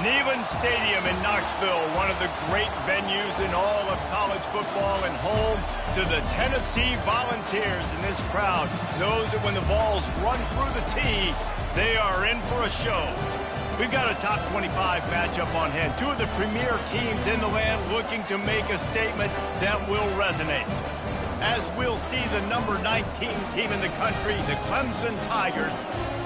Neyland Stadium in Knoxville, one of the great venues in all of college football and home to the Tennessee Volunteers. And this crowd knows that when the balls run through the tee, they are in for a show. We've got a top 25 matchup on hand. Two of the premier teams in the land looking to make a statement that will resonate. As we'll see the number 19 team in the country, the Clemson Tigers,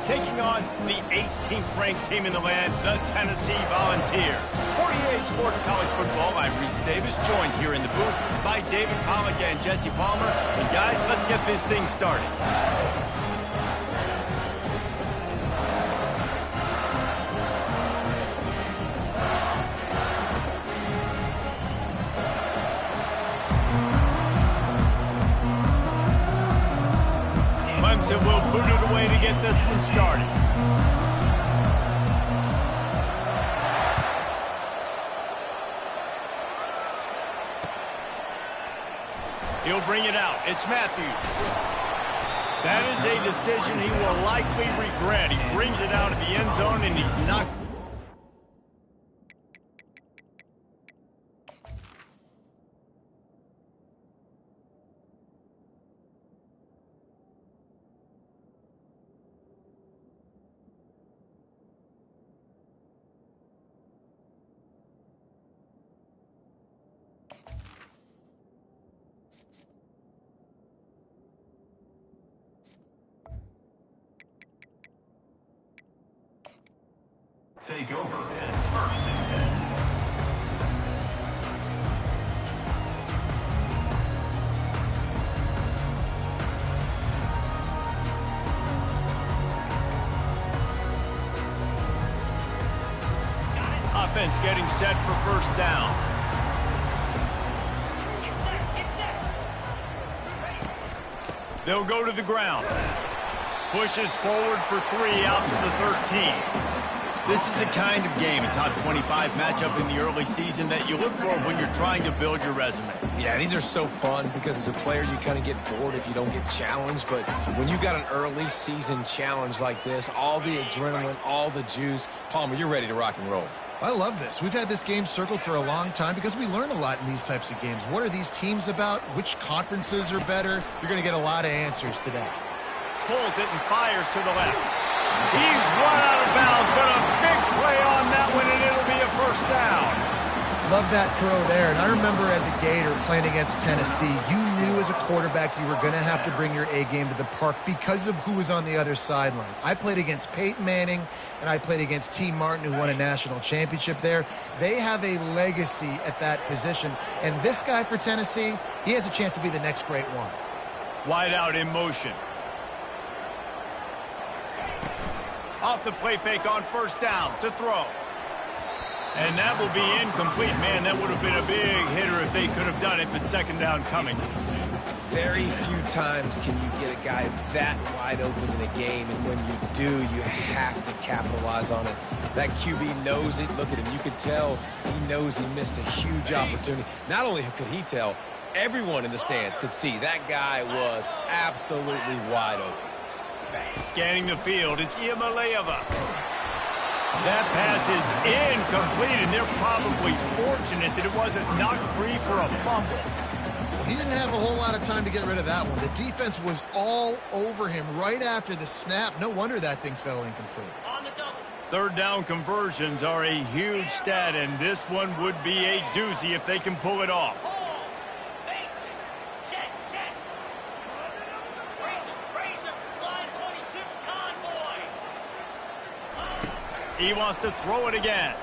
taking on the 18th ranked team in the land, the Tennessee Volunteers. For EA Sports College Football, I'm Reese Davis, joined here in the booth by David Pollack and Jesse Palmer. And guys, let's get this thing started. Clemson will boot it away to get this one started. He'll bring it out. It's Matthews. That is a decision he will likely regret. He brings it out of the end zone and he's not... Take over at 1st and 10. Offense getting set for first down. They'll go to the ground. Pushes forward for 3 out to the 13. This is the kind of game, a top 25 matchup in the early season that you look for when you're trying to build your resume. Yeah, these are so fun because as a player, you kind of get bored if you don't get challenged. But when you got an early season challenge like this, all the adrenaline, all the juice, Palmer, you're ready to rock and roll. I love this. We've had this game circled for a long time because we learn a lot in these types of games. What are these teams about? Which conferences are better? You're going to get a lot of answers today. Pulls it and fires to the left. He's run out of bounds, but a big play on that one, and it'll be a first down. Love that throw there. And I remember as a Gator playing against Tennessee, you knew as a quarterback you were going to have to bring your A game to the park because of who was on the other sideline. I played against Peyton Manning, and I played against T. Martin, who won a national championship there. They have a legacy at that position. And this guy for Tennessee, he has a chance to be the next great one. Wide out in motion. Off the play fake on first down to throw. And that will be incomplete. Man, that would have been a big hitter if they could have done it, but second down coming. Very few times can you get a guy that wide open in a game, and when you do, you have to capitalize on it. That QB knows it. Look at him. You could tell he knows he missed a huge opportunity. Not only could he tell, everyone in the stands could see that guy was absolutely wide open. Scanning the field, it's Iamaleava. That pass is incomplete, and they're probably fortunate that it wasn't knocked free for a fumble. He didn't have a whole lot of time to get rid of that one. The defense was all over him right after the snap. No wonder that thing fell incomplete. Third down conversions are a huge stat, and this one would be a doozy if they can pull it off. He wants to throw it again.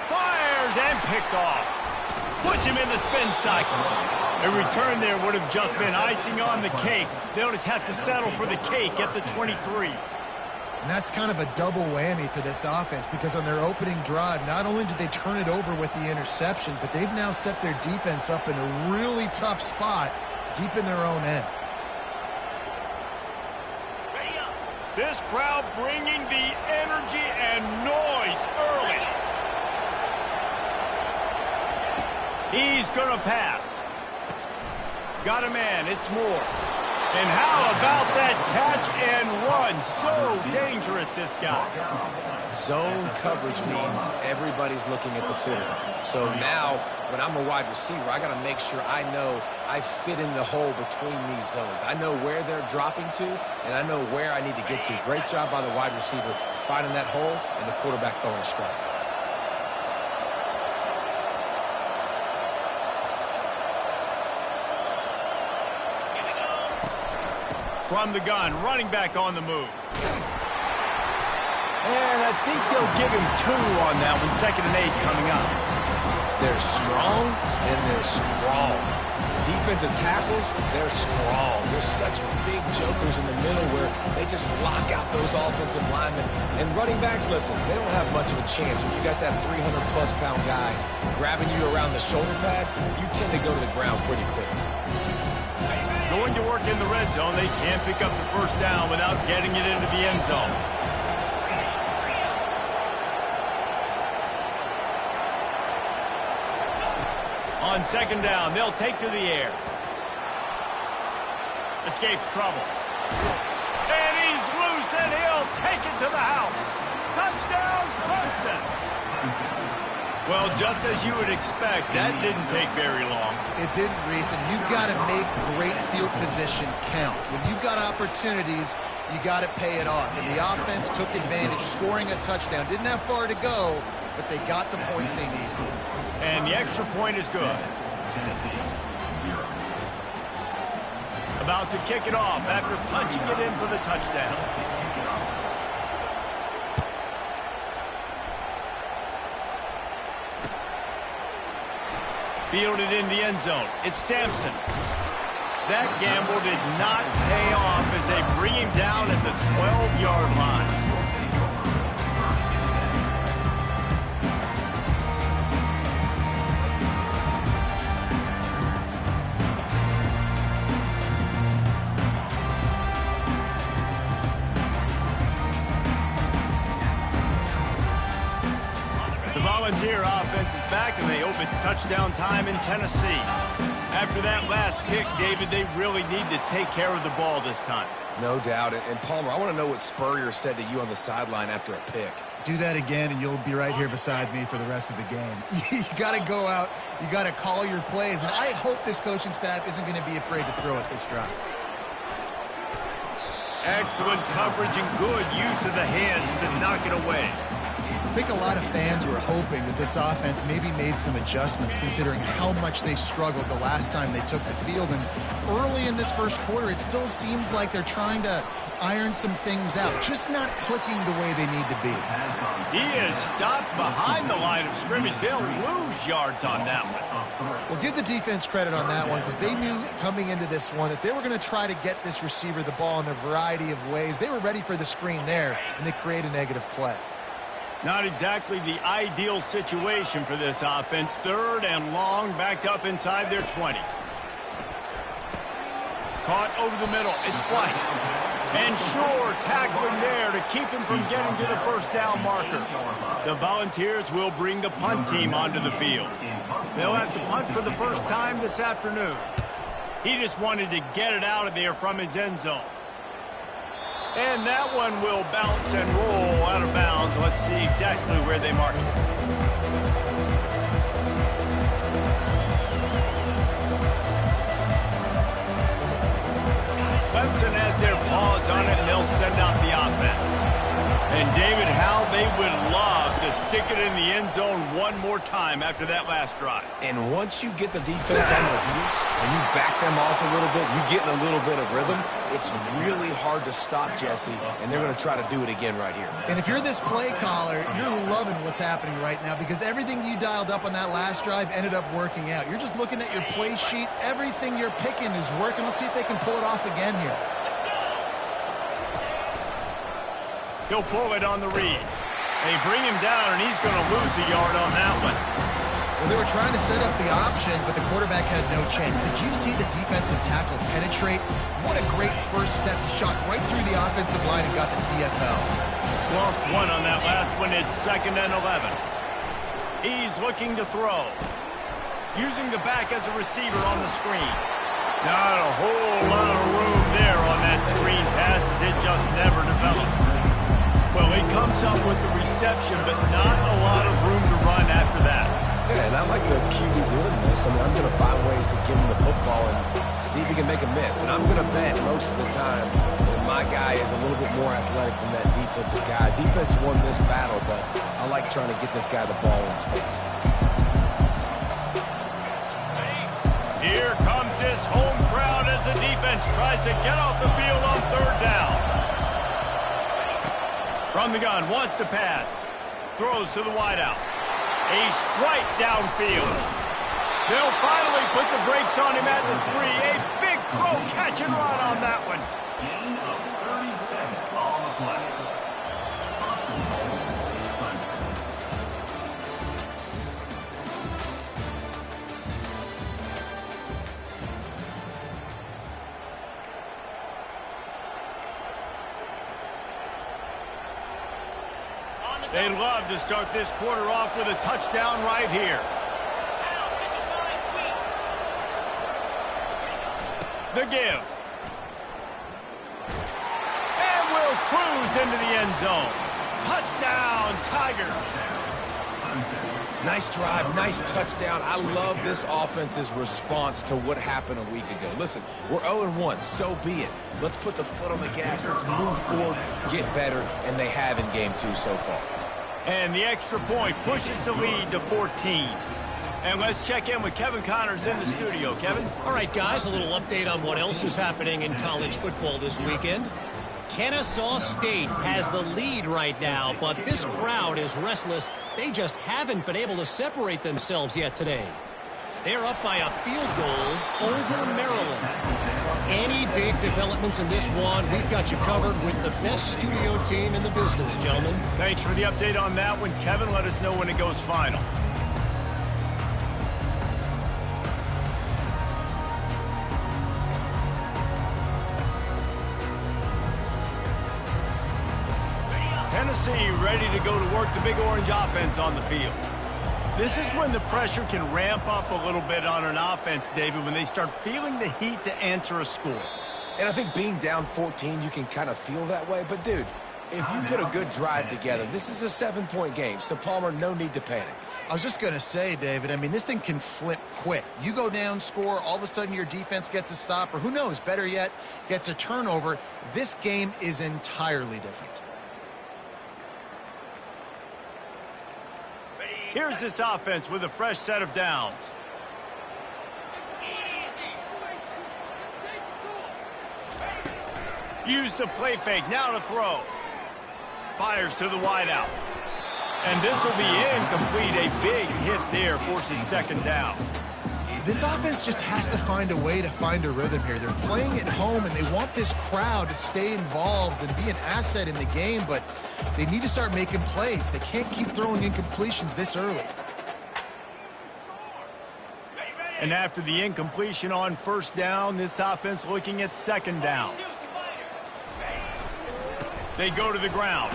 Fires and picked off. Puts him in the spin cycle. A return there would have just been icing on the cake. They'll just have to settle for the cake at the 23. And that's kind of a double whammy for this offense because on their opening drive, not only did they turn it over with the interception, but they've now set their defense up in a really tough spot deep in their own end. This crowd bringing the energy and noise early. He's going to pass. Got a man. It's Moore. And how about that catch and run? So dangerous, this guy. Zone coverage means everybody's looking at the quarterback. So now, when I'm a wide receiver, I got to make sure I know I fit in the hole between these zones. I know where they're dropping to, and I know where I need to get to. Great job by the wide receiver finding that hole and the quarterback throwing a strike. From the gun, running back on the move. And I think they'll give him 2 on that one. 2nd and 8 coming up. They're strong and they're strong. Defensive tackles, they're strong. They're such big jokers in the middle where they just lock out those offensive linemen. And running backs, listen, they don't have much of a chance. When you got that 300-plus pound guy grabbing you around the shoulder pad, you tend to go to the ground pretty quickly. Going to work in the red zone. They can't pick up the first down without getting it into the end zone. On 2nd down, they'll take to the air. Escapes trouble. And he's loose, and he'll take it to the house. Touchdown, Clemson. Well, just as you would expect, that didn't take very long. It didn't, Reese, and you've got to make great field position count. When you've got opportunities, you got to pay it off. And the offense took advantage, scoring a touchdown. Didn't have far to go, but they got the points they needed. And the extra point is good. About to kick it off after punching it in for the touchdown. Fielded in the end zone. It's Sampson. That gamble did not pay off as they bring him down at the 12-yard line. Volunteer offense is back, and they hope it's touchdown time in Tennessee. After that last pick, David, they really need to take care of the ball this time. No doubt. And Palmer, I want to know what Spurrier said to you on the sideline after a pick. Do that again, and you'll be right here beside me for the rest of the game. You got to go out. You got to call your plays, and I hope this coaching staff isn't going to be afraid to throw at this drive. Excellent coverage and good use of the hands to knock it away. I think a lot of fans were hoping that this offense maybe made some adjustments considering how much they struggled the last time they took the field. And early in this first quarter, it still seems like they're trying to iron some things out, just not clicking the way they need to be. He is stopped behind the line of scrimmage. They'll lose yards on that one. Well, give the defense credit on that one because they knew coming into this one that they were going to try to get this receiver the ball in a variety of ways. They were ready for the screen there, and they create a negative play. Not exactly the ideal situation for this offense. 3rd and long, backed up inside their 20. Caught over the middle. It's White. And Shore tackling there to keep him from getting to the first down marker. The Volunteers will bring the punt team onto the field. They'll have to punt for the first time this afternoon. He just wanted to get it out of there from his end zone. And that one will bounce and roll out of bounds. Let's see exactly where they mark it. Clemson has their paws on it, and they'll send out the offense. And David, how they would love to stick it in the end zone one more time after that last drive. And once you get the defense on their heels and you back them off a little bit, you get in a little bit of rhythm, it's really hard to stop, Jesse, and they're going to try to do it again right here. And if you're this play caller, you're loving what's happening right now because everything you dialed up on that last drive ended up working out. You're just looking at your play sheet. Everything you're picking is working. Let's see if they can pull it off again here. He'll pull it on the read. They bring him down, and he's going to lose a yard on that one. Well, they were trying to set up the option, but the quarterback had no chance. Did you see the defensive tackle penetrate? What a great first step. He shot right through the offensive line and got the TFL. Lost one on that last one. It's 2nd and 11. He's looking to throw. Using the back as a receiver on the screen. Not a whole lot of room there just never developed. Well, he comes up with the reception, but not a lot of room to run after that. Yeah, and I like the QB doing this. I mean, I'm going to find ways to give him the football and see if he can make a miss. And I'm going to bet most of the time that my guy is a little bit more athletic than that defensive guy. Defense won this battle, but I like trying to get this guy the ball in space. Here comes this home crowd as the defense tries to get off the field on third down. From the gun, wants to pass. Throws to the wideout. A strike downfield. They'll finally put the brakes on him at the 3. A big throw, catch and run on that one. Gain of 37 on the play. They'd love to start this quarter off with a touchdown right here. The give. And will cruise into the end zone. Touchdown, Tigers. Nice drive, nice touchdown. I love this offense's response to what happened a week ago. Listen, we're 0-1, so be it. Let's put the foot on the gas. Let's move forward, get better, and they have in game 2 so far. And the extra point pushes the lead to 14. And let's check in with Kevin Connors in the studio. Kevin? All right, guys, a little update on what else is happening in college football this weekend. Kennesaw State has the lead right now, but this crowd is restless. They just haven't been able to separate themselves yet today. They're up by a field goal over Maryland. Any big developments in this one, we've got you covered with the best studio team in the business, gentlemen. Thanks for the update on that one, Kevin. Let us know when it goes final. Tennessee ready to go to work the Big Orange offense on the field. This is when the pressure can ramp up a little bit on an offense, David, when they start feeling the heat to answer a score. And I think being down 14, you can kind of feel that way. But, dude, if you put a good drive together, this is a 7-point game. So, Palmer, no need to panic. I was just going to say, David, I mean, this thing can flip quick. You go down, score, all of a sudden your defense gets a stop, or who knows, better yet, gets a turnover. This game is entirely different. Here's this offense with a fresh set of downs. Use the play fake, now to throw. Fires to the wideout. And this will be incomplete. A big hit there forces second down. This offense just has to find a way to find a rhythm here. They're playing at home, and they want this crowd to stay involved and be an asset in the game, but they need to start making plays. They can't keep throwing incompletions this early. And after the incompletion on first down, this offense looking at second down. They go to the ground.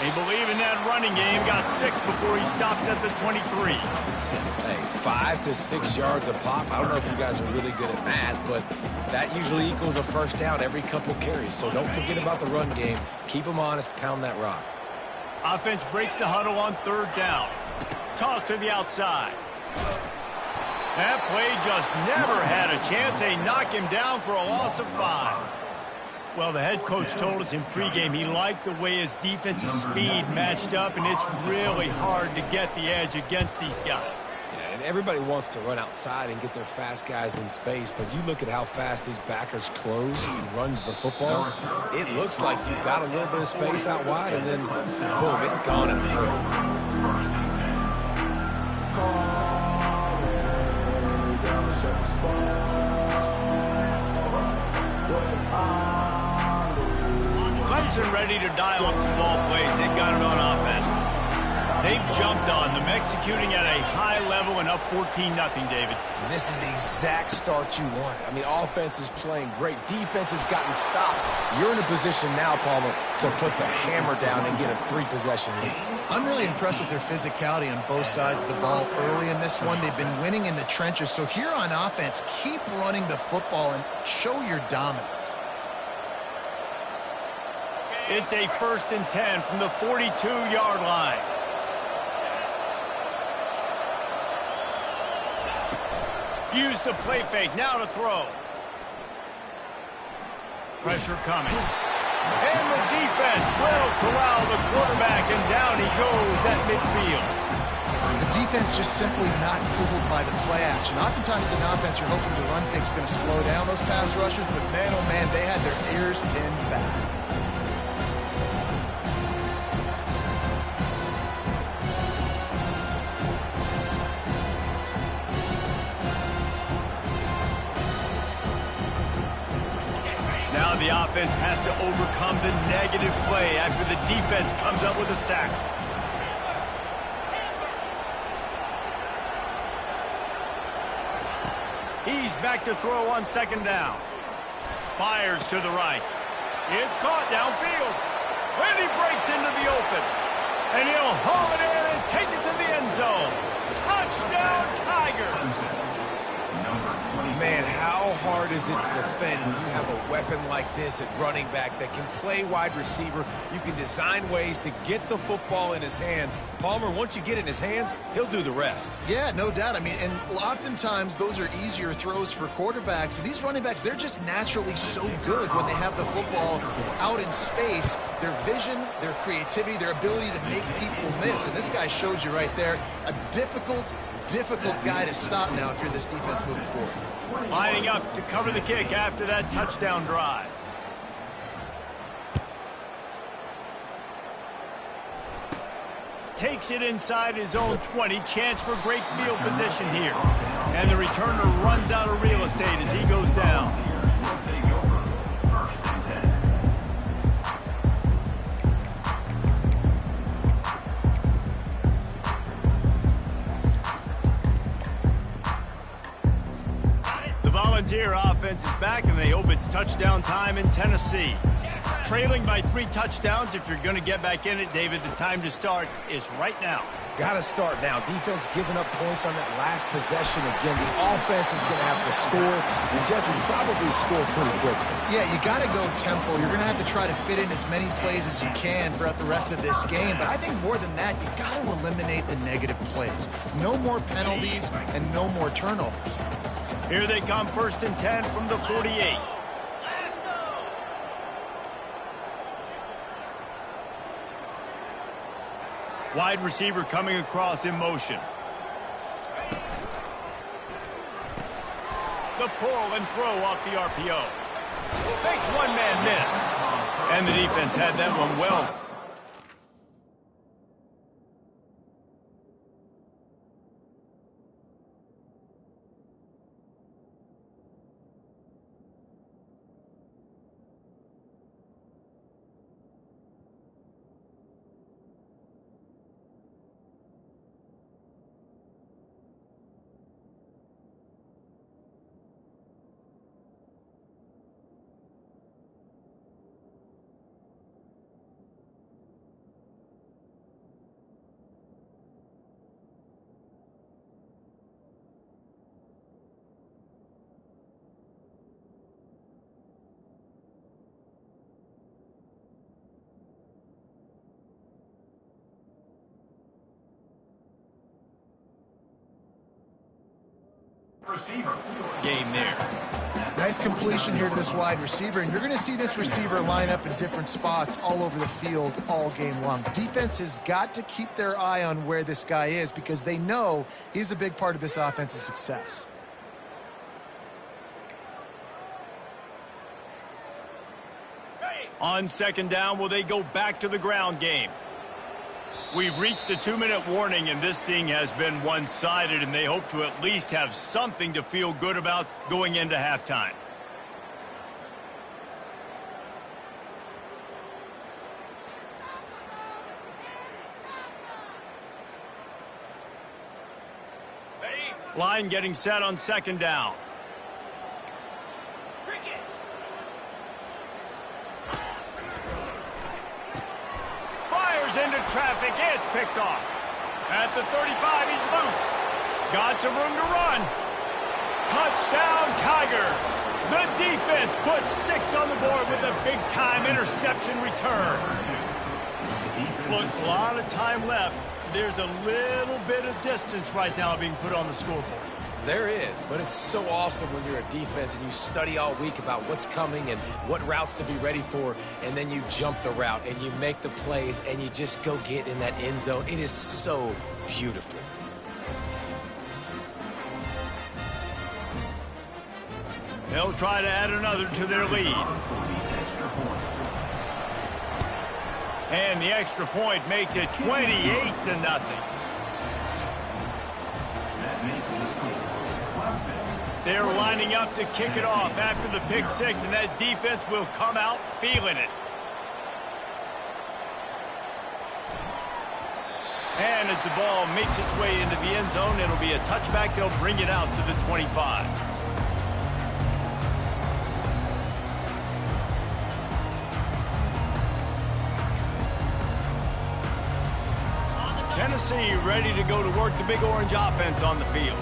They believe in that running game. Got 6 before he stopped at the 23. Hey, 5 to 6 yards a pop. I don't know if you guys are really good at math, but that usually equals a first down every couple carries. So don't forget about the run game. Keep them honest. Pound that rock. Offense breaks the huddle on third down. Toss to the outside. That play just never had a chance. They knock him down for a loss of 5. Well, the head coach told us in pregame he liked the way his defensive speed matched up, and it's really hard to get the edge against these guys. Yeah, and everybody wants to run outside and get their fast guys in space, but you look at how fast these backers close and run the football. It looks like you've got a little bit of space out wide, and then, boom, it's gone in a hurry. Clemson ready to dial up some ball plays. They've got it on offense. They've jumped on them, executing at a high level and up 14-0, David. This is the exact start you wanted. I mean, offense is playing great. Defense has gotten stops. You're in a position now, Palmer, to put the hammer down and get a 3-possession lead. I'm really impressed with their physicality on both sides of the ball early in this one. They've been winning in the trenches. So here on offense, keep running the football and show your dominance. It's a 1st and 10 from the 42-yard line. Use the play fake, now to throw. Pressure coming. And the defense will corral the quarterback, and down he goes at midfield. The defense just simply not fooled by the play action. Oftentimes an offense, you're hoping the run fake's going to slow down those pass rushers, but man, oh man, they had their ears pinned back. Now the offense has to overcome the negative play after the defense comes up with a sack. He's back to throw on 2nd down. Fires to the right. It's caught downfield. And he breaks into the open. And he'll haul it in and take it to the end zone. Touchdown, Tigers! Man, how hard is it to defend when you have a weapon like this at running back that can play wide receiver? You can design ways to get the football in his hand. Palmer, once you get it in his hands, he'll do the rest. Yeah, no doubt. I mean, and oftentimes those are easier throws for quarterbacks. And these running backs, they're just naturally so good when they have the football out in space. Their vision, their creativity, their ability to make people miss. And this guy showed you right there a difficult guy to stop now if you're this defense moving forward. Lining up to cover the kick after that touchdown drive. Takes it inside his own 20. Chance for great field position here. And the returner runs out of real estate as he goes down. Volunteer offense is back, and they hope it's touchdown time in Tennessee. Trailing by 3 touchdowns. If you're going to get back in it, David, the time to start is right now. Got to start now. Defense giving up points on that last possession. Again, the offense is going to have to score, and Jesse probably score pretty quickly. Yeah, you got to go tempo. You're going to have to try to fit in as many plays as you can throughout the rest of this game. But I think more than that, you got to eliminate the negative plays. No more penalties and no more turnovers. Here they come, 1st and 10 from the 48. Wide receiver coming across in motion. The pull and throw off the RPO. Makes one man miss. And the defense had that one well. Game there. Nice completion here to this wide receiver, and you're going to see this receiver line up in different spots all over the field all game long. Defense has got to keep their eye on where this guy is because they know he's a big part of this offense's success. On 2nd down, will they go back to the ground game? We've reached the 2-minute warning, and this thing has been one-sided, and they hope to at least have something to feel good about going into halftime. Line getting set on 2nd down. Into traffic, it's picked off. At the 35, he's loose. Got some room to run. Touchdown, Tigers. The defense puts 6 on the board with a big-time interception return. Look, a lot of time left. There's a little bit of distance right now being put on the scoreboard. There is, but it's so awesome when you're a defense and you study all week about what's coming and what routes to be ready for, and then you jump the route and you make the plays and you just go get in that end zone. It is so beautiful. They'll try to add another to their lead. And the extra point makes it 28-0. They're lining up to kick it off after the pick 6, and that defense will come out feeling it. And as the ball makes its way into the end zone, it'll be a touchback. They'll bring it out to the 25. Tennessee ready to go to work the Big Orange offense on the field.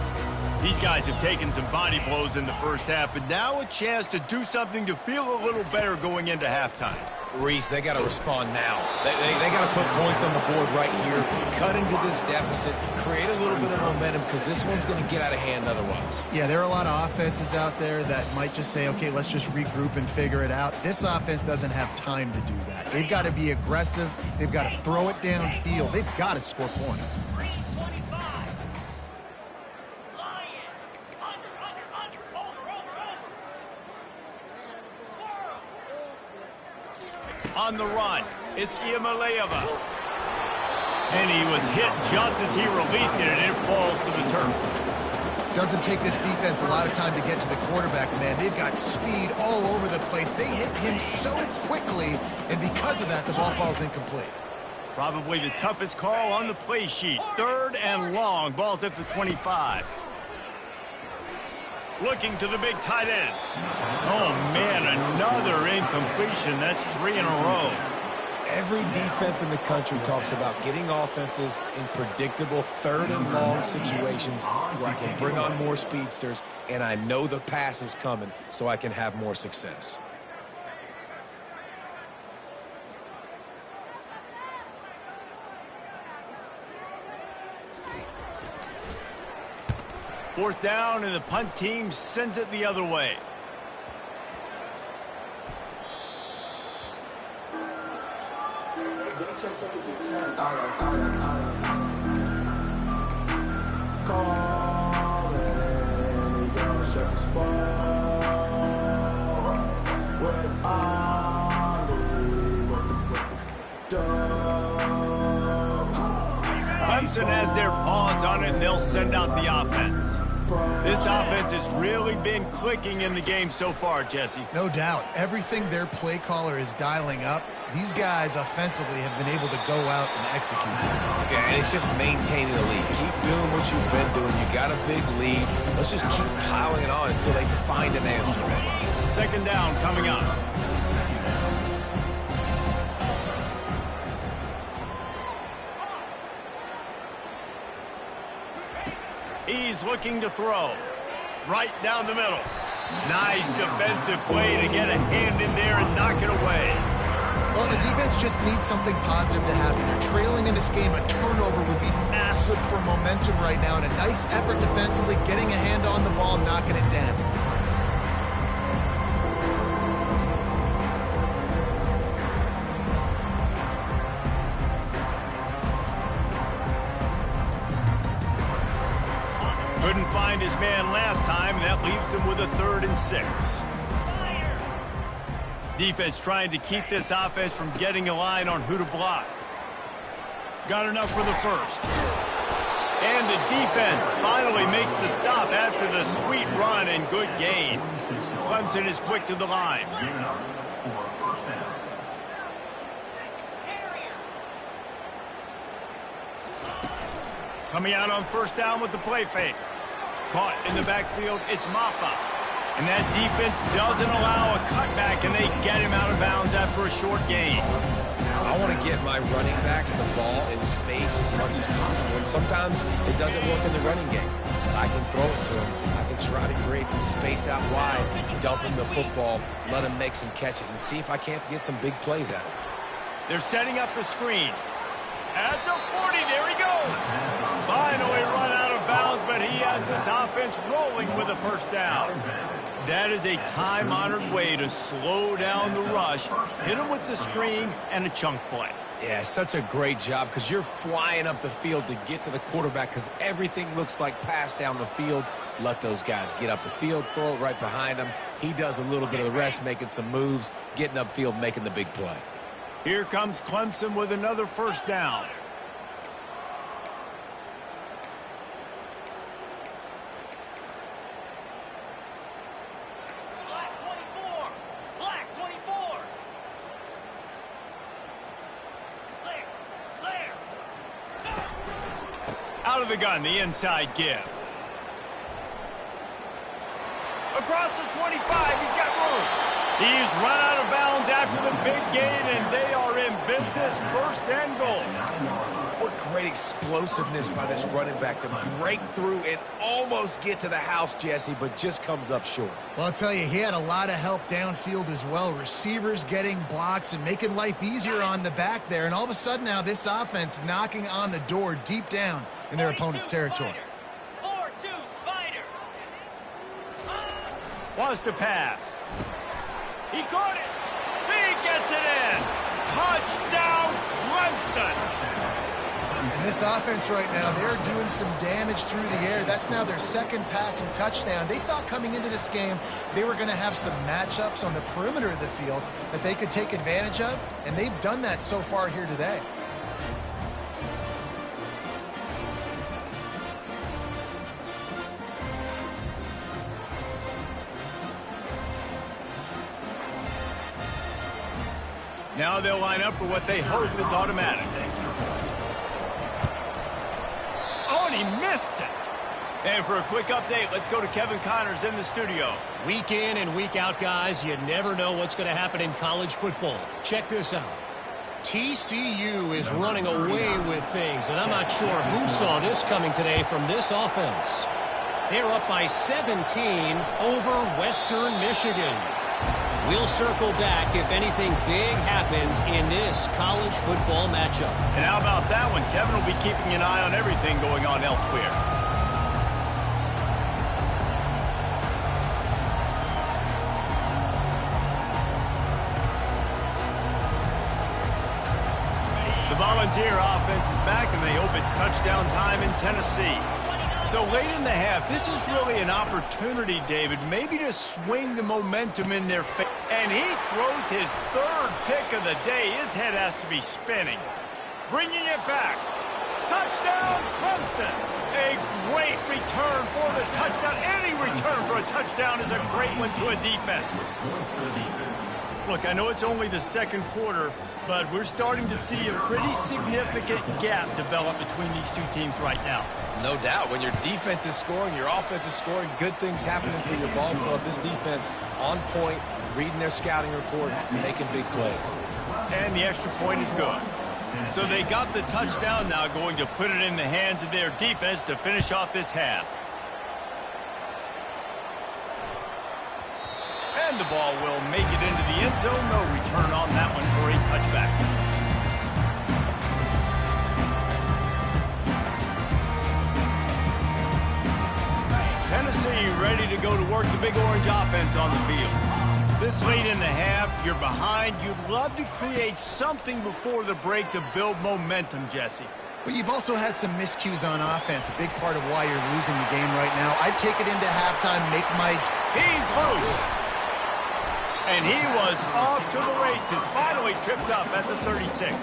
These guys have taken some body blows in the first half, but now a chance to do something to feel a little better going into halftime. Reese, they got to respond now. They got to put points on the board right here, cut into this deficit, create a little bit of momentum, because this one's going to get out of hand otherwise. Yeah, there are a lot of offenses out there that might just say, okay, let's just regroup and figure it out. This offense doesn't have time to do that. They've got to be aggressive. They've got to throw it downfield. They've got to score points. On the run, it's Iamaleava. And he was hit just as he released it, and it falls to the turf. Doesn't take this defense a lot of time to get to the quarterback, man. They've got speed all over the place. They hit him so quickly, and because of that, the ball falls incomplete. Probably the toughest call on the play sheet. 3rd and long. Ball's at the 25. Looking to the big tight end. Oh, man, another incompletion. That's 3 in a row. Every defense in the country talks about getting offenses in predictable 3rd and long situations where I can bring on more speedsters, and I know the pass is coming so I can have more success. Fourth down, and the punt team sends it the other way. Clemson has their paws on it, and they'll send out the offense. This offense has really been clicking in the game so far, Jesse. No doubt. Everything their play caller is dialing up, these guys offensively have been able to go out and execute. Yeah, and it's just maintaining the lead. Keep doing what you've been doing. You got a big lead. Let's just keep piling it on until they find an answer. 2nd down coming up. He's looking to throw. Right down the middle. Nice defensive play to get a hand in there and knock it away. Well, the defense just needs something positive to happen. They're trailing in this game. A turnover would be massive for momentum right now. And a nice effort defensively, getting a hand on the ball, knocking it down. Couldn't find his man last time, and that leaves him with a 3rd and 6. Defense trying to keep this offense from getting a line on who to block. Got enough for the first. And the defense finally makes the stop after the sweet run and good gain. Clemson is quick to the line. Coming out on 1st down with the play fake. Caught in the backfield, it's Maffa. And that defense doesn't allow a cutback, and they get him out of bounds after a short gain. I want to get my running backs the ball in space as much as possible. And sometimes it doesn't work in the running game. But I can throw it to them. I and try to create some space out wide, dump him the football, let him make some catches, and see if I can't get some big plays out of him. They're setting up the screen. At the 40, there he goes. Finally run out of bounds, but he has this offense rolling with a first down. That is a time-honored way to slow down the rush, hit him with the screen, and a chunk play. Yeah, such a great job because you're flying up the field to get to the quarterback because everything looks like pass down the field. Let those guys get up the field, throw it right behind him. He does a little bit of the rest, making some moves, getting upfield, making the big play. Here comes Clemson with another first down. Black 24. Clear. Out of the gun, the inside give. Across the 25, he's got room. He's run out of bounds after the big gain, and they are in business, first and goal. What great explosiveness by this running back to break through and almost get to the house, Jesse, but just comes up short. Well, I'll tell you, he had a lot of help downfield as well. Receivers getting blocks and making life easier on the back there. And all of a sudden now this offense knocking on the door deep down in their opponent's territory. 4-2 Spider. Wants to pass. He caught it. He gets it in. Touchdown, Clemson. And this offense right now, they're doing some damage through the air. That's now their second passing touchdown. They thought coming into this game they were going to have some matchups on the perimeter of the field that they could take advantage of, and they've done that so far here today. Now they'll line up for what they hope is automatic. Oh, and he missed it. And for a quick update, let's go to Kevin Connors in the studio. Week in and week out, guys, you never know what's going to happen in college football. Check this out. TCU is running away with things, and I'm not sure who saw this coming today from this offense. They're up by 17 over Western Michigan. We'll circle back if anything big happens in this college football matchup. And how about that one? Kevin will be keeping an eye on everything going on elsewhere. The Volunteer offense is back, and they hope it's touchdown time in Tennessee. So late in the half, this is really an opportunity, David, maybe to swing the momentum in their favor. And he throws his third pick of the day. His head has to be spinning. Bringing it back. Touchdown, Clemson. A great return for the touchdown. Any return for a touchdown is a great one to a defense. Look, I know it's only the second quarter, but we're starting to see a pretty significant gap develop between these two teams right now. No doubt. When your defense is scoring, your offense is scoring, good things happening for your ball club. This defense on point, reading their scouting report, making big plays. And the extra point is good. So they got the touchdown, now going to put it in the hands of their defense to finish off this half. And the ball will make it into the end zone. No return on that one for a touchback. Tennessee ready to go to work the Big Orange offense on the field. This late in the half, you're behind. You'd love to create something before the break to build momentum, Jesse. But you've also had some miscues on offense, a big part of why you're losing the game right now. I'd take it into halftime, make my... He's loose. And he was off to the races, finally tripped up at the 36.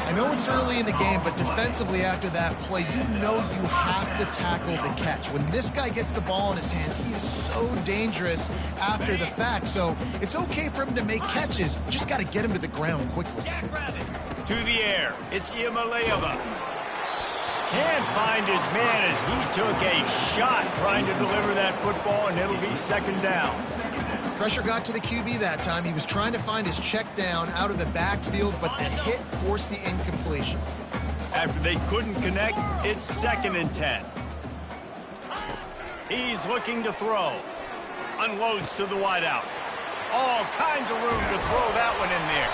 I know it's early in the game, but defensively after that play, you know you have to tackle the catch. When this guy gets the ball in his hands, he is so dangerous after the fact. So it's okay for him to make catches. Just got to get him to the ground quickly. To the air, it's Iamaleava. Can't find his man as he took a shot trying to deliver that football, and it'll be second down. Pressure got to the QB that time. He was trying to find his check down out of the backfield, but the hit forced the incompletion. After they couldn't connect, it's 2nd and 10. He's looking to throw. Unloads to the wideout. All kinds of room to throw that one in there.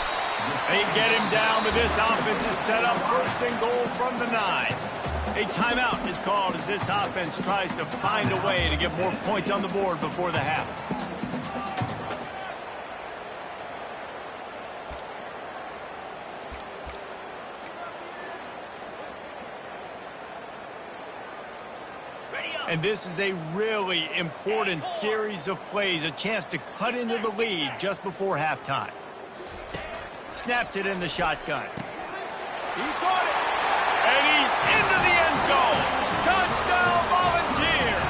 They get him down, but this offense is set up first and goal from the 9. A timeout is called as this offense tries to find a way to get more points on the board before the half. And this is a really important series of plays, a chance to cut into the lead just before halftime. Snapped it in the shotgun. He caught it. And he's into the end zone. Touchdown, Volunteers.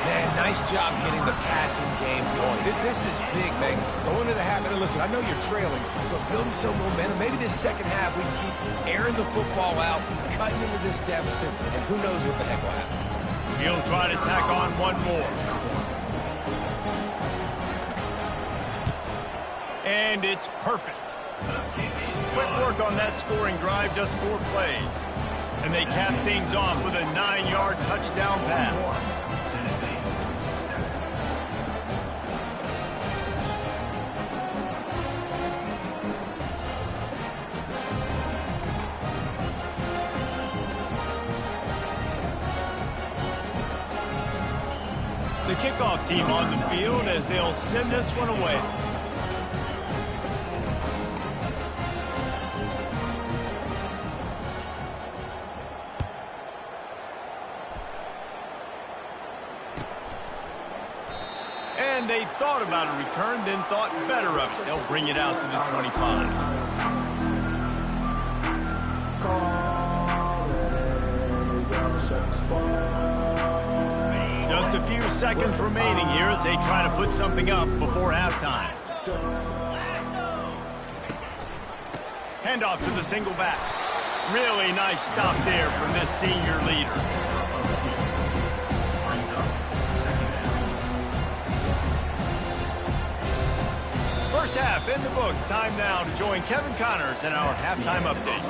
Man, nice job getting the passing game going. This is big, man. Going into the half, and listen, I know you're trailing, but building some momentum. Maybe this second half we can keep airing the football out, cutting into this deficit, and who knows what the heck will happen. He'll try to tack on one more. And it's perfect. Quick work on that scoring drive, just 4 plays. And they cap things off with a 9-yard touchdown pass. The kickoff team on the field as they'll send this one away. And they thought about a return, then thought better of it. They'll bring it out to the 25. Just a few seconds remaining here as they try to put something up before halftime. Handoff to the single back. Really nice stop there from this senior leader. First half in the books. Time now to join Kevin Connors in our halftime update.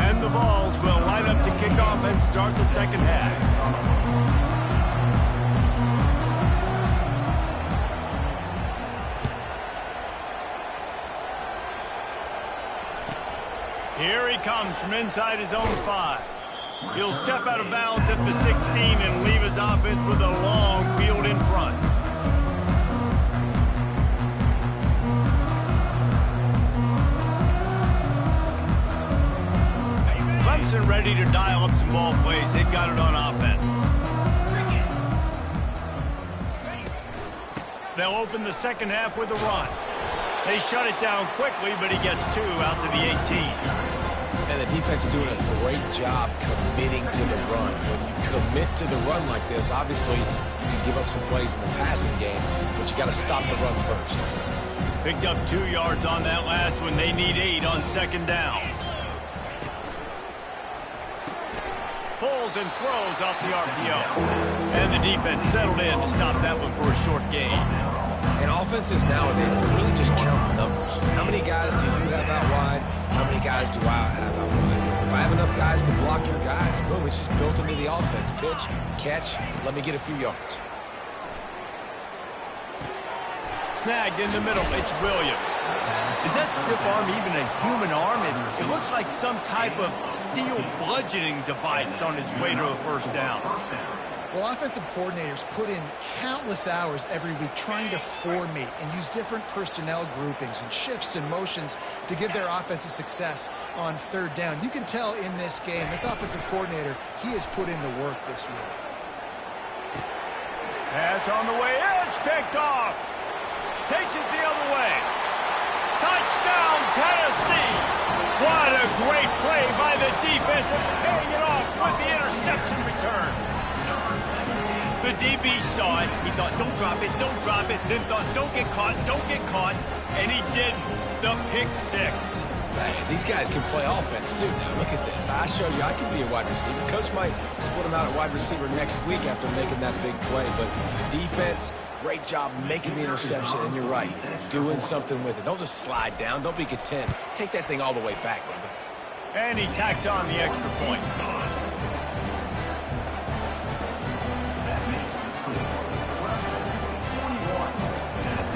And the Vols will line up to kick off and start the second half. Here he comes from inside his own 5. He'll step out of bounds at the 16 and leave his offense with a long field in front. Clemson ready to dial up some ball plays. They've got it on offense. They'll open the second half with a run. They shut it down quickly, but he gets 2 out to the 18. And the defense doing a great job committing to the run. When you commit to the run like this, obviously you can give up some plays in the passing game, but you got to stop the run first. Picked up 2 yards on that last one. They need 8 on second down. Pulls and throws off the RPO. And the defense settled in to stop that one for a short gain. And offenses nowadays, they really just count numbers. How many guys do you have out wide? How many guys do I have out wide? If I have enough guys to block your guys, boom, it's just built into the offense. Pitch, catch, let me get a few yards. Snagged in the middle, it's Williams. Is that stiff arm even a human arm? It looks like some type of steel bludgeoning device on his way to a first down. Well, offensive coordinators put in countless hours every week trying to formate and use different personnel groupings and shifts and motions to give their offensive success on third down. You can tell in this game, this offensive coordinator, he has put in the work this week. Pass on the way, it's picked off. Takes it the other way. Touchdown, Tennessee. What a great play by the defense and paying it off with the interception return. The DB saw it. He thought, don't drop it, then thought, don't get caught, and he didn't. The pick 6. Man, these guys can play offense, too. Now, look at this. I showed you I can be a wide receiver. Coach might split him out at wide receiver next week after making that big play, but defense, great job making the interception, and you're right, doing something with it. Don't just slide down. Don't be content. Take that thing all the way back, brother. And he tacks on the extra point.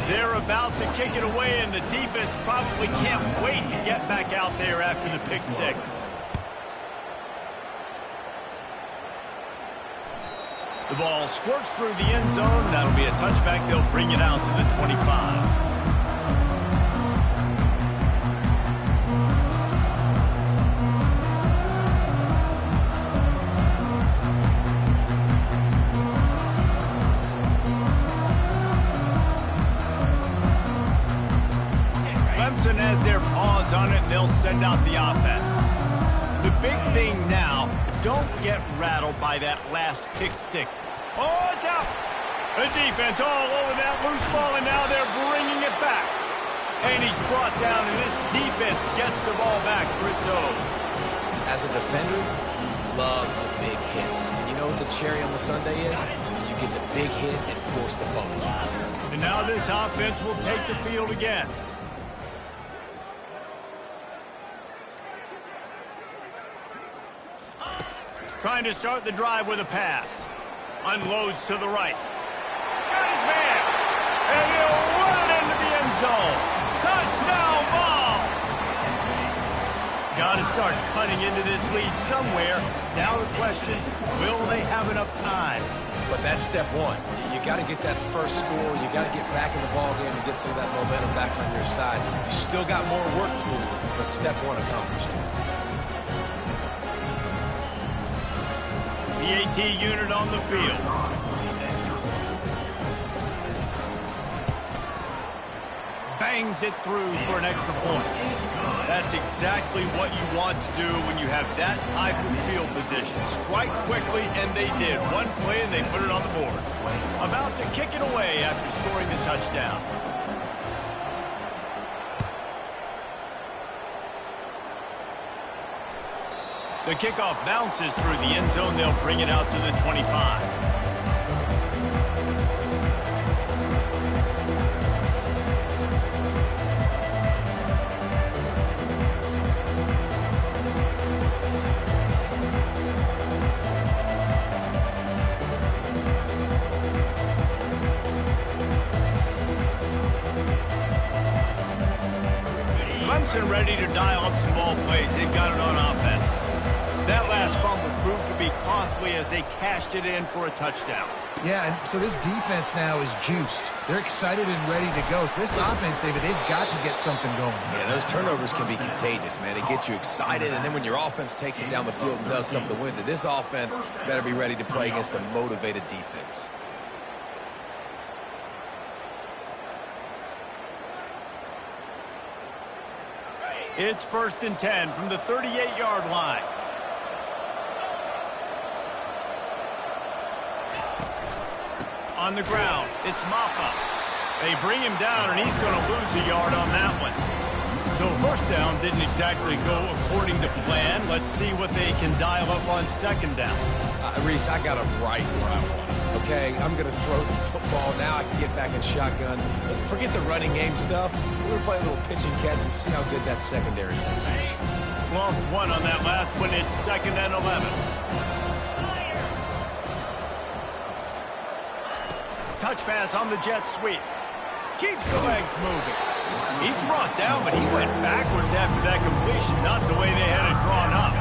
They're about to kick it away, and the defense probably can't wait to get back out there after the pick six. The ball squirts through the end zone. That'll be a touchback. They'll bring it out to the 25. Clemson has their paws on it, and they'll send out the offense. The big thing now, don't get rattled by that last pick six. Oh, it's out. The defense all over that loose ball, and now they're bringing it back. And he's brought down, and this defense gets the ball back for its own. As a defender, you love the big hits. And you know what the cherry on the sundae is? You get the big hit and force the fumble. And now this offense will take the field again. Trying to start the drive with a pass. Unloads to the right. Got his man. And he'll run it into the end zone. Touchdown ball. Got to start cutting into this lead somewhere. Now the question, will they have enough time? But that's step one. You got to get that first score. You got to get back in the ball game and get some of that momentum back on your side. You still got more work to do, but step one accomplished. The AT unit on the field. Bangs it through for an extra point. That's exactly what you want to do when you have that type of field position. Strike quickly, and they did. One play, and they put it on the board. About to kick it away after scoring the touchdown. The kickoff bounces through the end zone. They'll bring it out to the 25. Clemson ready to dial up some ball plays. They've got it on offense. That last fumble proved to be costly as they cashed it in for a touchdown. Yeah, and so this defense now is juiced. They're excited and ready to go. So this offense, David, they've got to get something going. Yeah, those turnovers can be contagious, man. It gets you excited, and then when your offense takes it down the field and does something with it, this offense better be ready to play against a motivated defense. It's 1st and 10 from the 38-yard line. On the ground, it's Maffa. They bring him down, and he's going to lose a yard on that one. So first down didn't exactly go according to plan. Let's see what they can dial up on second down. Reese, I got him right where I want him. Okay, I'm going to throw the football. Now I can get back in shotgun. Let's forget the running game stuff. We're going to play a little pitch and catch and see how good that secondary is. Lost one on that last one. It's 2nd and 11. Touch pass on the jet sweep. Keeps the legs moving. He's brought down, but he went backwards after that completion, not the way they had it drawn up.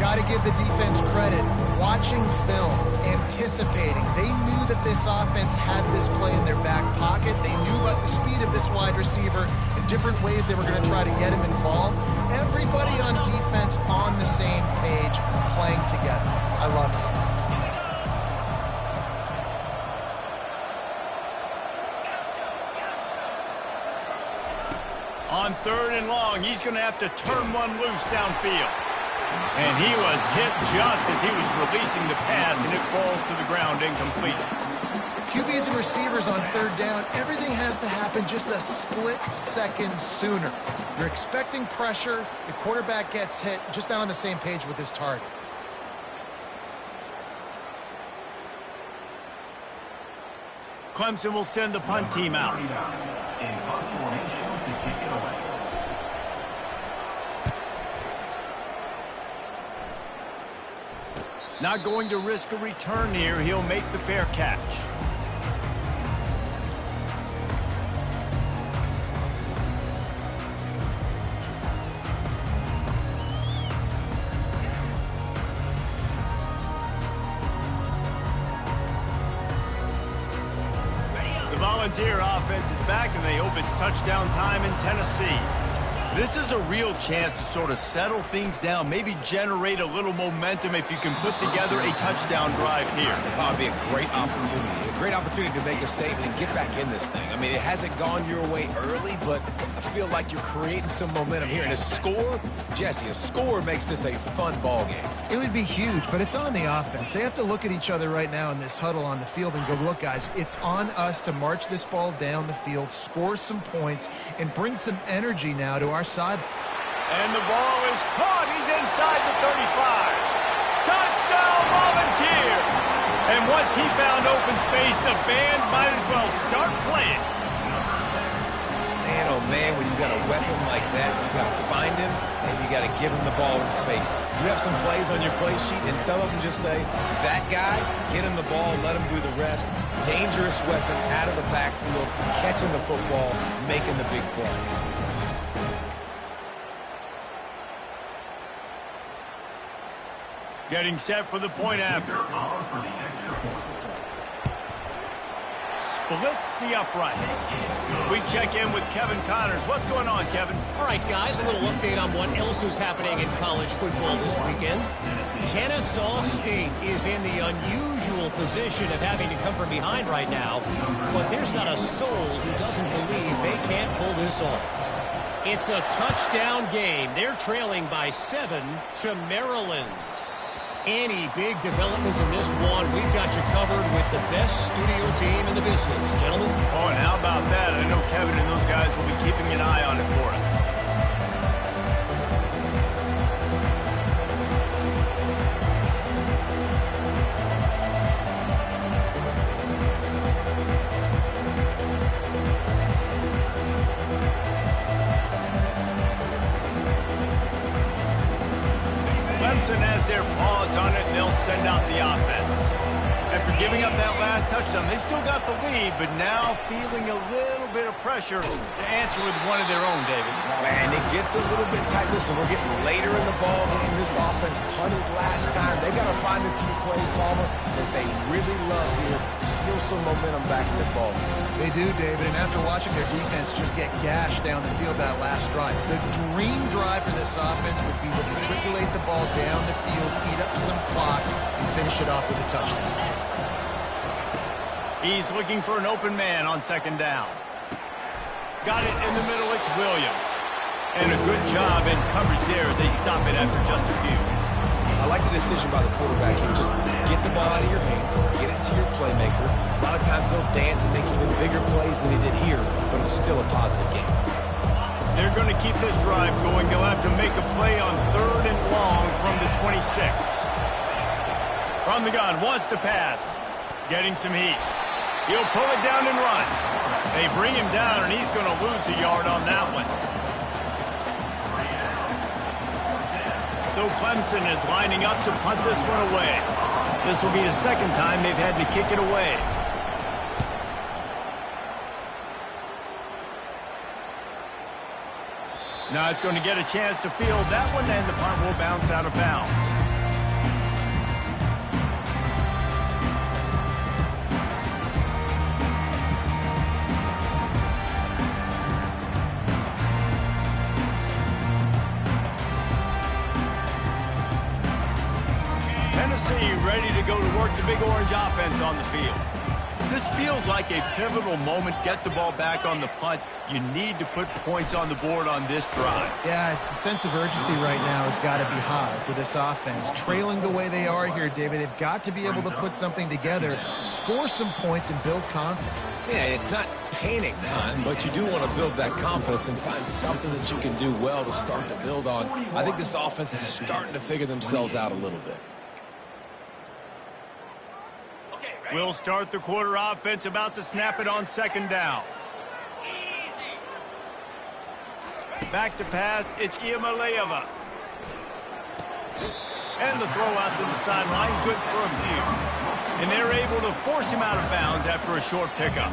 Got to give the defense credit. Watching film, anticipating. They knew that this offense had this play in their back pocket. They knew about the speed of this wide receiver and different ways they were going to try to get him involved. Everybody on defense on the same page, playing together. I love it. On 3rd and long, he's going to have to turn one loose downfield. And he was hit just as he was releasing the pass, and it falls to the ground incomplete. QBs and receivers on 3rd down, everything has to happen just a split second sooner. You're expecting pressure, the quarterback gets hit, just not on the same page with his target. Clemson will send the punt team out. Not going to risk a return here. He'll make the fair catch. The Volunteer offense is back, and they hope it's touchdown time in Tennessee. This is a real chance to sort of settle things down, maybe generate a little momentum if you can put together a touchdown drive here. That would be a great opportunity to make a statement and get back in this thing. I mean, it hasn't gone your way early, but I feel like you're creating some momentum here. And a score, Jesse, a score makes this a fun ball game. It would be huge, but it's on the offense. They have to look at each other right now in this huddle on the field and go, look, guys, it's on us to march this ball down the field, score some points, and bring some energy now to our side. And the ball is caught. He's inside the 35. Touchdown, Volunteers! And once he found open space, the band might as well start playing. Man, oh man, when you got a weapon like that, you got to find him, and you got to give him the ball in space. You have some plays on your play sheet, and some of them just say, that guy, get him the ball, let him do the rest. Dangerous weapon out of the backfield, catching the football, making the big play. Getting set for the point after. Splits the uprights. We check in with Kevin Connors. What's going on, Kevin? All right, guys, a little update on what else is happening in college football this weekend. Kennesaw State is in the unusual position of having to come from behind right now, but there's not a soul who doesn't believe they can't pull this off. It's a touchdown game. They're trailing by 7 to Maryland. Any big developments in this one, we've got you covered with the best studio team in the business. Gentlemen? Oh, and how about that? I know Kevin and those guys will be keeping an eye on it for us. Clemson has their paws on it, and they'll send out the offense. After giving up that last touchdown, they still got the lead, but now feeling a little bit of pressure to answer with one of their own, David. And it gets a little bit tight. Listen, we're getting later in the ball game. This offense punted last time. They've got to find a few plays, Palmer, that they really love here. Steal some momentum back in this ball game. They do, David, and after watching their defense just get gashed down the field that last drive, the dream drive for this offense would be to matriculate the ball down the field, eat up some clock, and finish it off with a touchdown. He's looking for an open man on second down. Got it in the middle, it's Williams. And a good job in coverage there as they stop it after just a few. I like the decision by the quarterback here. Just get the ball out of your hands, get it to your playmaker. A lot of times he'll dance and make even bigger plays than he did here, but it was still a positive game. They're going to keep this drive going. They'll have to make a play on 3rd and long from the 26. From the gun, wants to pass. Getting some heat. He'll pull it down and run. They bring him down, and he's going to lose a yard on that one. So Clemson is lining up to punt this one away. This will be the second time they've had to kick it away. Now it's going to get a chance to field that one, and the punt will bounce out of bounds. Tennessee ready to go to work the Big Orange offense on the field. This feels like a pivotal moment. Get the ball back on the punt. You need to put points on the board on this drive. Yeah, it's a sense of urgency right now has got to be high for this offense. Trailing the way they are here, David, they've got to be able to put something together, score some points, and build confidence. Yeah, it's not panic time, but you do want to build that confidence and find something that you can do well to start to build on. I think this offense is starting to figure themselves out a little bit. We'll start the quarter offense, about to snap it on second down. Back to pass, it's Iamaleava. And the throw out to the sideline, good for a few. And they're able to force him out of bounds after a short pickup.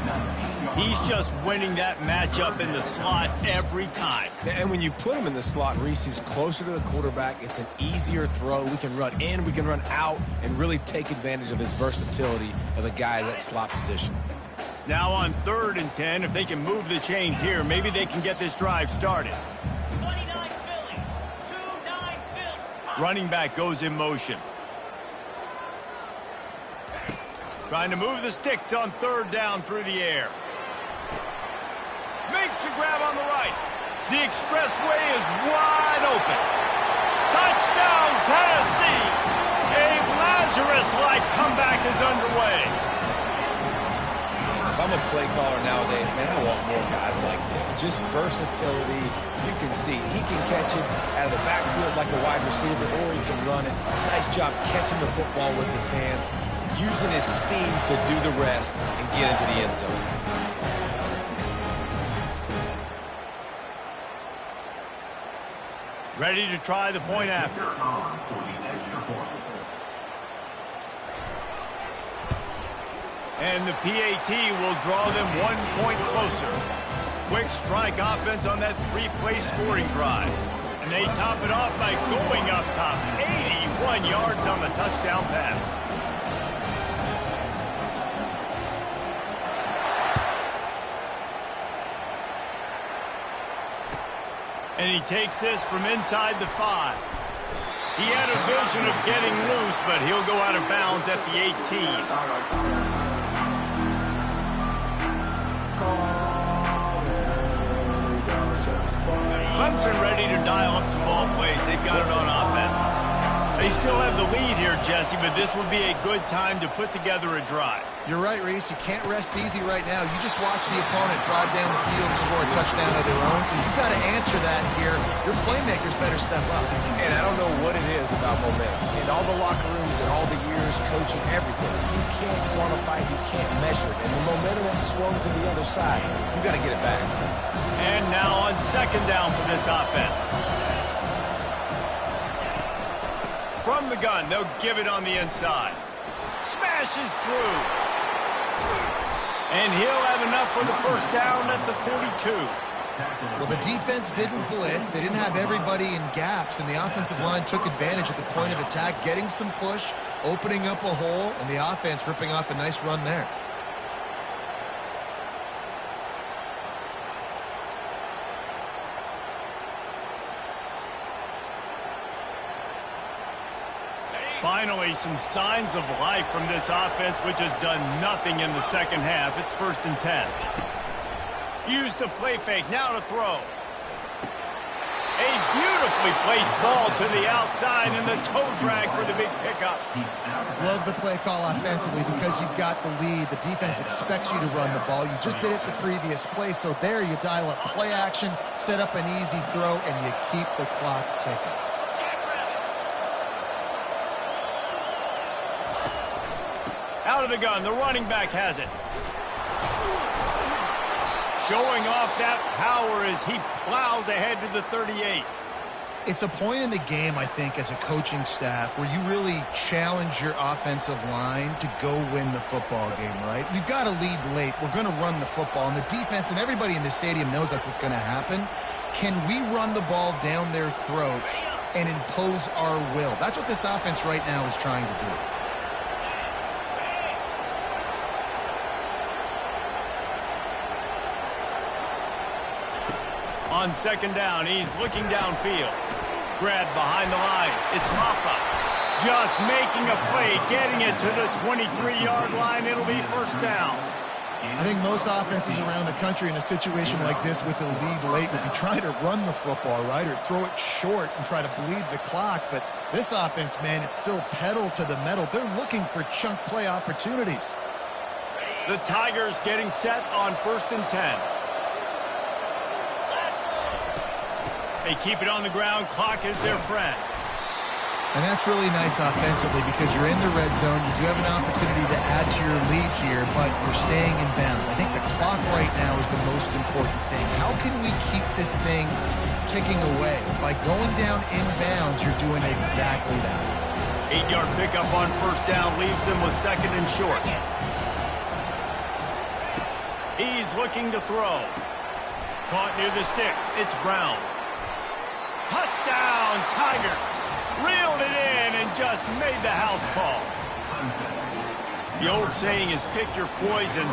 He's just winning that matchup in the slot every time. And when you put him in the slot, Reese, he's closer to the quarterback. It's an easier throw. We can run in, we can run out, and really take advantage of his versatility of the guy in that slot position. Now on 3rd and 10, if they can move the chains here, maybe they can get this drive started. 29 Philly. 2-9 Philly. Running back goes in motion. Trying to move the sticks on 3rd down through the air. Makes the grab on the right. The expressway is wide open. Touchdown, Tennessee! A Lazarus-like comeback is underway. If I'm a play caller nowadays, man, I want more guys like this. Just versatility. You can see he can catch it out of the backfield like a wide receiver, or he can run it. Nice job catching the football with his hands, using his speed to do the rest and get into the end zone. Ready to try the point after. And the PAT will draw them 1 point closer. Quick strike offense on that 3-play scoring drive. And they top it off by going up top. 81 yards on the touchdown pass. And he takes this from inside the 5. He had a vision of getting loose, but he'll go out of bounds at the 18. Clemson ready to dial up some ball plays. They've got it on offense. They still have the lead here, Jesse, but this would be a good time to put together a drive. You're right, Reese. You can't rest easy right now. You just watch the opponent drive down the field and score a touchdown of their own, so you've got to answer that here. Your playmakers better step up. And I don't know what it is about momentum. In all the locker rooms and all the years coaching, everything, you can't quantify it, you can't measure it. And the momentum has swung to the other side. You've got to get it back. And now on 2nd down for this offense. From the gun, they'll give it on the inside. Smashes through. And he'll have enough for the 1st down at the 42. Well, the defense didn't blitz. They didn't have everybody in gaps, and the offensive line took advantage at the point of attack, getting some push, opening up a hole, and the offense ripping off a nice run there. Finally, some signs of life from this offense, which has done nothing in the 2nd half. It's 1st and 10. Use the play fake, now to throw. A beautifully placed ball to the outside, and the toe drag for the big pickup. Love the play call offensively because you've got the lead. The defense expects you to run the ball. You just did it the previous play, so there you dial up play action, set up an easy throw, and you keep the clock ticking. Out of the gun, the running back has it. Showing off that power as he plows ahead to the 38. It's a point in the game, I think, as a coaching staff where you really challenge your offensive line to go win the football game, right? We've got to lead late. We're going to run the football, and the defense and everybody in the stadium knows that's what's going to happen. Can we run the ball down their throats and impose our will? That's what this offense right now is trying to do. On 2nd down, he's looking downfield. Grabbed behind the line. It's Hoffa. Just making a play, getting it to the 23-yard line. It'll be 1st down. I think most offenses around the country in a situation like this with the lead late would be trying to run the football, right, or throw it short and try to bleed the clock. But this offense, man, it's still pedal to the metal. They're looking for chunk play opportunities. The Tigers getting set on 1st and 10. They keep it on the ground. Clock is their friend. And that's really nice offensively because you're in the red zone. You do have an opportunity to add to your lead here, but you're staying in bounds. I think the clock right now is the most important thing. How can we keep this thing ticking away? By going down in bounds, you're doing exactly that. 8-yard pickup on first down leaves them with second and short. He's looking to throw. Caught near the sticks. It's Brown. Touchdown, Tigers. Reeled it in and just made the house call. The old saying is pick your poison.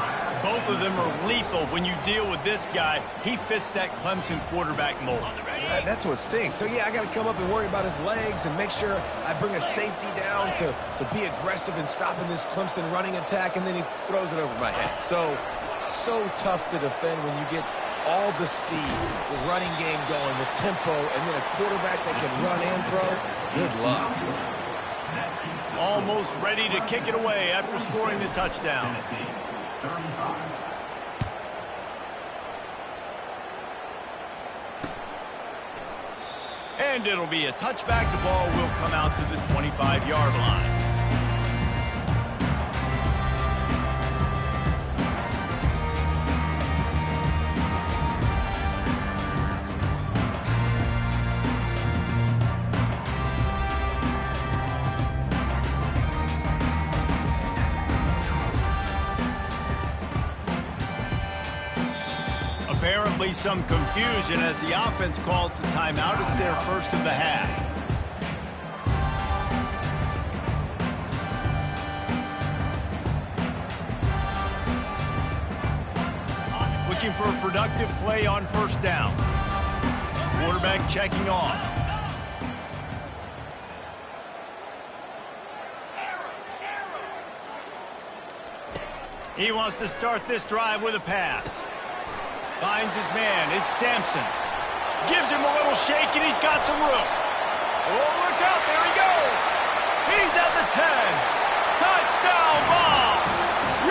Both of them are lethal when you deal with this guy. He fits that Clemson quarterback mold. That's what stinks. So, yeah, I got to come up and worry about his legs and make sure I bring a safety down to be aggressive in stopping this Clemson running attack, and then he throws it over my head. So tough to defend when you get all the speed, the running game going, the tempo, and then a quarterback that can run and throw. Good luck. Almost ready to kick it away after scoring the touchdown. And it'll be a touchback. The ball will come out to the 25-yard line. Apparently some confusion as the offense calls the timeout. It's their first of the half. Looking for a productive play on first down. Quarterback checking off. He wants to start this drive with a pass. Finds his man. It's Sampson. Gives him a little shake, and he's got some room. Oh, look out. There he goes. He's at the 10. Touchdown ball.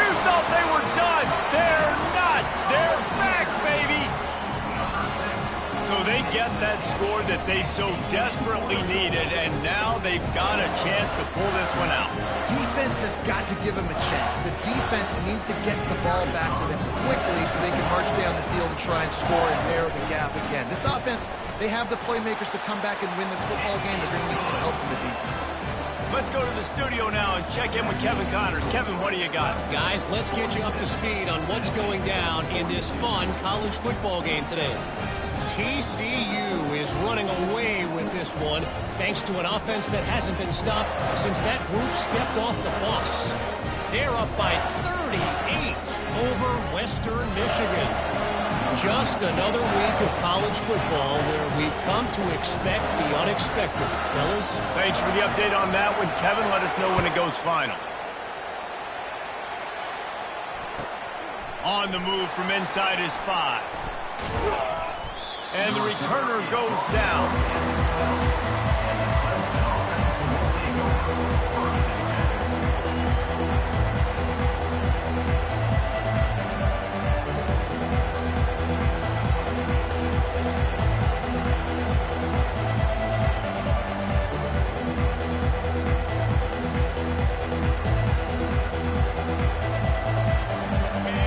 You thought they were done. They're not. They're back, baby. So they get that score that they so desperately needed, and now they've got a chance to pull this one out. Defense has got to give them a chance. The defense needs to get the ball back to them quickly so they can march down the field and try and score and narrow the gap again. This offense, they have the playmakers to come back and win this football game. They're going to need some help from the defense. Let's go to the studio now and check in with Kevin Connors. Kevin, what do you got? Guys, let's get you up to speed on what's going down in this fun college football game today. TCU is running away with this one thanks to an offense that hasn't been stopped since that group stepped off the bus. They're up by 38 over Western Michigan. Just another week of college football where we've come to expect the unexpected. Fellas? Thanks for the update on that one, Kevin. Let us know when it goes final. On the move from inside his 5. And the returner goes down.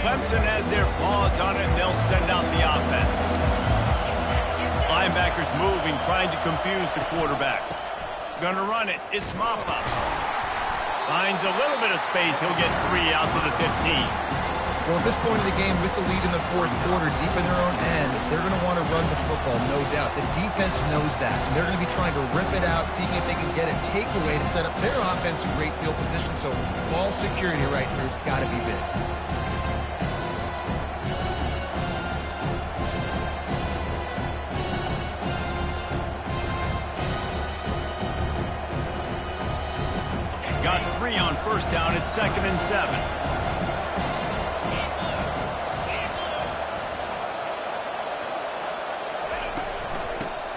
Clemson has their paws on it, and they'll send out the offense. Linebackers moving, trying to confuse the quarterback. Gonna run it. It's Maffa. Finds a little bit of space. He'll get 3 out to the 15. Well, at this point of the game, with the lead in the fourth quarter, deep in their own end, they're going to want to run the football, no doubt. The defense knows that, and they're going to be trying to rip it out, seeing if they can get a takeaway to set up their offense in great field position. So ball security right here has got to be big. Got 3 on first down at 2nd and 7.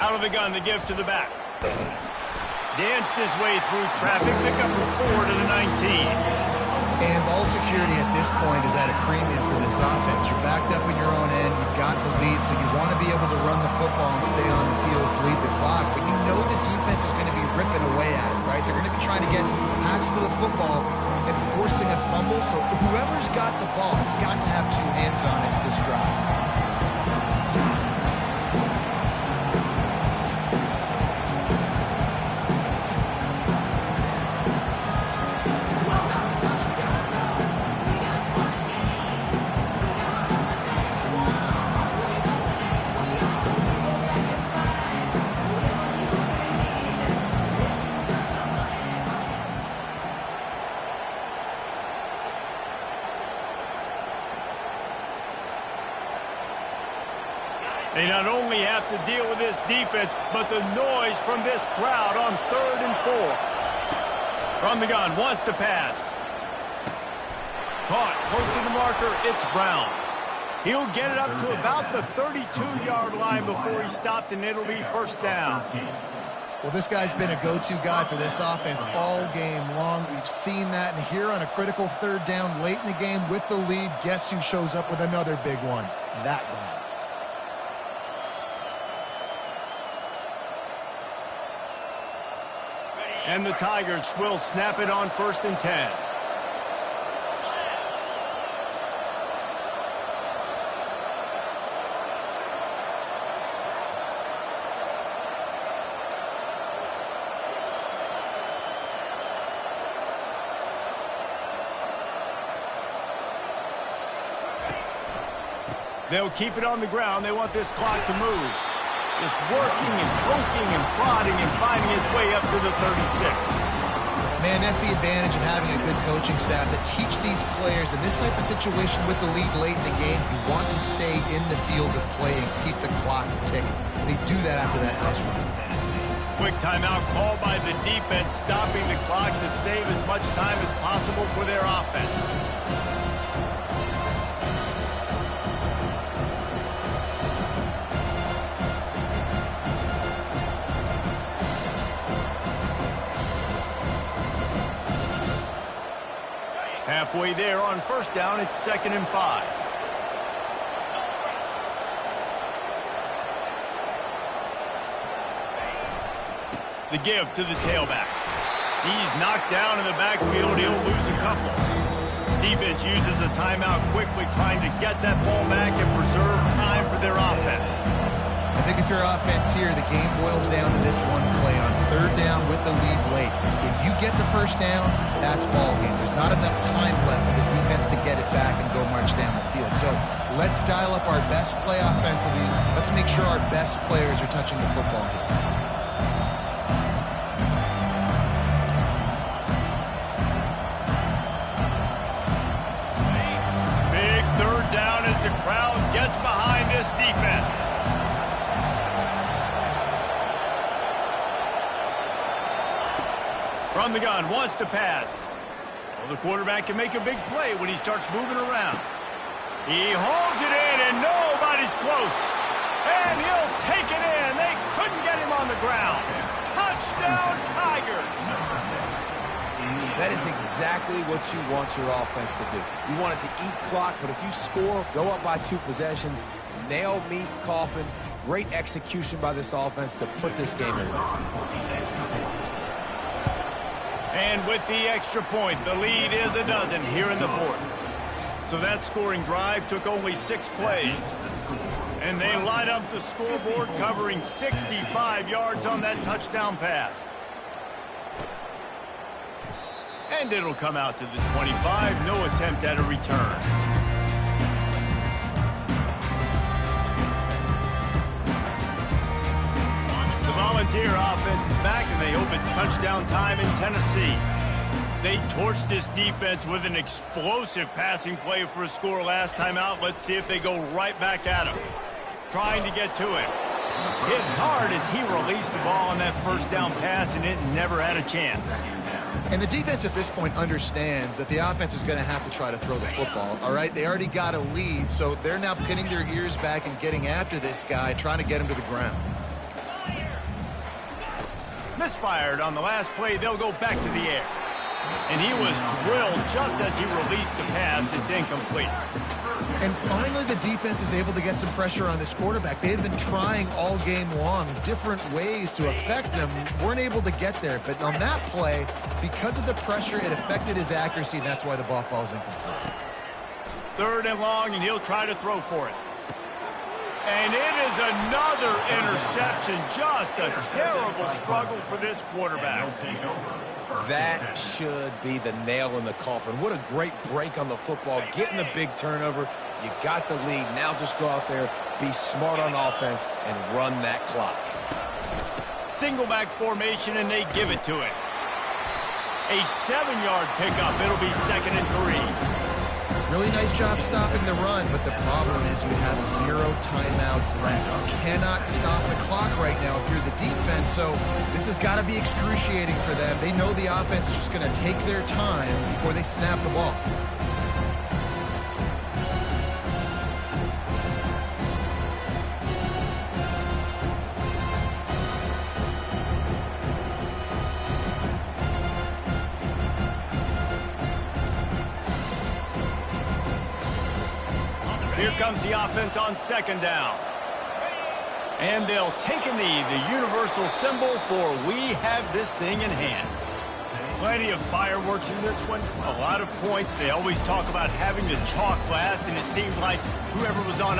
Out of the gun, the give to the back. Danced his way through traffic, pick up a 4 to the 19. And ball security at this point is at a premium for this offense. You're backed up in your own end. You've got the lead, so you want to be able to run the football and stay on the field, bleed the clock. But you know the defense is going to be ripping away at it, right? They're going to be trying to get hats to the football and forcing a fumble. So whoever's got the ball has got to have 2 hands on it this drive. They not only have to deal with this defense, but the noise from this crowd on 3rd and 4. From the gun, wants to pass. Caught, close to the marker, it's Brown. He'll get it up to about the 32-yard line before he's stopped, and it'll be 1st down. Well, this guy's been a go-to guy for this offense all game long. We've seen that, and here on a critical 3rd down late in the game with the lead, guess who shows up with another big one? That guy. And the Tigers will snap it on 1st and 10. They'll keep it on the ground. They want this clock to move. Just working and poking and prodding and finding his way up to the 36. Man, that's the advantage of having a good coaching staff that teach these players in this type of situation with the lead late in the game. You want to stay in the field of play and keep the clock ticking. They do that after that house run. Quick timeout called by the defense, stopping the clock to save as much time as possible for their offense. Halfway there on 1st down, it's 2nd and 5. The give to the tailback. He's knocked down in the backfield. He'll lose a couple. Defense uses a timeout quickly, trying to get that ball back and preserve time for their offense. I think if you're offense here, the game boils down to this one play on 3rd down with the lead late. If you get the 1st down, that's ball game. There's not enough time left for the defense to get it back and go march down the field. So let's dial up our best play offensively. Let's make sure our best players are touching the football here. Big 3rd down as the crowd gets behind this defense. From the gun, wants to pass. Well, the quarterback can make a big play when he starts moving around. He holds it in, and nobody's close. And he'll take it in. They couldn't get him on the ground. Touchdown, Tigers. That is exactly what you want your offense to do. You want it to eat clock, but if you score, go up by 2 possessions, nail, meet, coffin. Great execution by this offense to put this game away. And with the extra point, the lead is a dozen here in the 4th. So that scoring drive took only 6 plays. And they light up the scoreboard, covering 65 yards on that touchdown pass. And it'll come out to the 25. No attempt at a return. The Volunteer offense is back, and they hope it's touchdown time in Tennessee. They torched this defense with an explosive passing play for a score last time out. Let's see if they go right back at him. Trying to get to him. Hit hard as he released the ball on that 1st down pass, and it never had a chance. And the defense at this point understands that the offense is going to have to try to throw the football, all right? They already got a lead, so they're now pinning their ears back and getting after this guy, trying to get him to the ground. Misfired on the last play. They'll go back to the air. And he was drilled just as he released the pass. It's incomplete. And finally, the defense is able to get some pressure on this quarterback. They had been trying all game long different ways to affect him. Weren't able to get there. But on that play, because of the pressure, it affected his accuracy, and that's why the ball falls incomplete. 3rd and long, and he'll try to throw for it. And it is another interception. Just a terrible struggle for this quarterback. That should be the nail in the coffin. What a great break on the football. Getting the big turnover. You got the lead. Now just go out there, be smart on offense, and run that clock. Single back formation, and they give it to him. A 7-yard pickup. It'll be 2nd and 3. Really nice job stopping the run, but the problem is you have 0 timeouts left. You cannot stop the clock right now if you're the defense, so this has got to be excruciating for them. They know the offense is just going to take their time before they snap the ball. Here comes the offense on 2nd down. And they'll take a knee, the universal symbol for we have this thing in hand. Plenty of fireworks in this one, a lot of points. They always talk about having the chalk glass, and it seemed like whoever was on